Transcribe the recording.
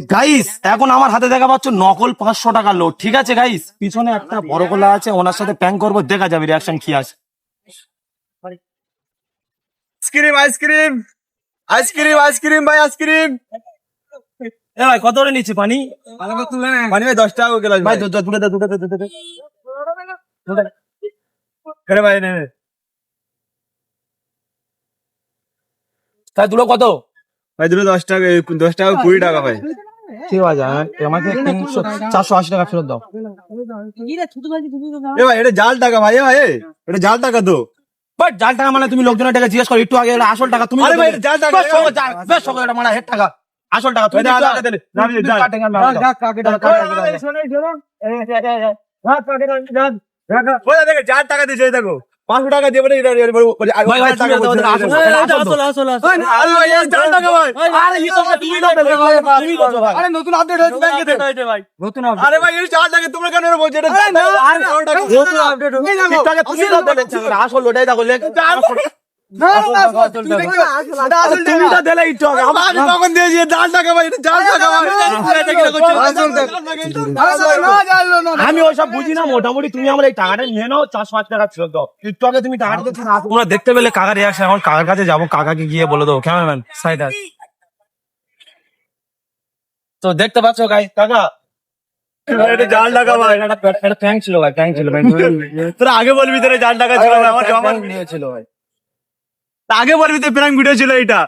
Guys এখন আমার হাতে দেখা পাচ্ছ নকল 500 টাকা লোড। ঠিক আছে গাইস, পিছনে একটা বড় গোলা আছে, ওনার সাথে প্যাং করবো, দেখা যাবে রিয়াকশন কি আছে। আইসক্রিম আইসক্রিম আইসক্রিম আইসক্রিম ভাই আইসক্রিম। এ ভাই কত করে নিচ্ছি পানি? মানে ভাই 10 টাকা গেল ভাই ভাই। দুটো আরে ভাই নে তাই দুটো কত? ভাই দুটো 10 টাকা 10 টাকা 20 টাকা ভাই। ঠিক আছে, আমাকে 480 টাকা ফেরত দাও। এ ভাই এটা জাল টাকা ভাই, এ ভাই এটা জাল টাকা তো। বাট জাল টাকা মানে তুমি লোকজনের টাকা জিজ্ঞেস করো, একটু আগে এলো আসল টাকা তুমি। আরে ভাই এটা জাল টাকা। বেশ সকালে এটা মানে হেড টাকা, আসল টাকা তুমি এটা একটু টাকা আগে দিলে না দিলে জাল। ওই দেখো জাল টাকা দিছে, এই দেখো 500 টাকা দিয়ে বলে এটা ভাই, ভাই, তুমি দাও, দাও, আসল টাকা। আরে ভাই এটা জাল টাকা ভাই। আরে হিসাবটা তুমি দাও, তুমি দাও ভাই। আরে নতুন আপডেট হয়েছে ব্যাংকে তে। নতুন আরে ভাই এটা জাল টাকা তোমরা কেন বলছো? এটা জাল টাকা। নতুন আপডেট একটু আগে তুমি দাও দিলে আসল ওটাই দেখো লেখ। তুমি তো দিলে একটু আগে আমি কখন দিয়েছি জাল টাকা ভাই, এটা জাল টাকা ভাই। আমি ওইসব বুঝি না, মোটামুটি তুমি আমার এই টাকাটা নিয়ে নাও, 408 টাকা ফেরত দাও। একটু আগে তুমি টাকাটা দিচ্ছ না, তোমরা দেখতে পেলে কাকার রিয়াকশন। এখন কাকার কাছে যাবো, কাকাকে গিয়ে বলে দেবো। ক্যামেরাম্যান সাইড আস। তো দেখতে পাচ্ছ গাই কাকা, এটা জাল টাকা ভাই। এটা প্যাং ছিল ভাই, প্যাং ছিল ভাই। তোরা আগে বলবি তোরা জাল টাকা ছিল ভাই, আমার জমা নিয়েছিল ভাই। আগে বলবি তো প্র্যাঙ্ক ভিডিও ছিল এটা।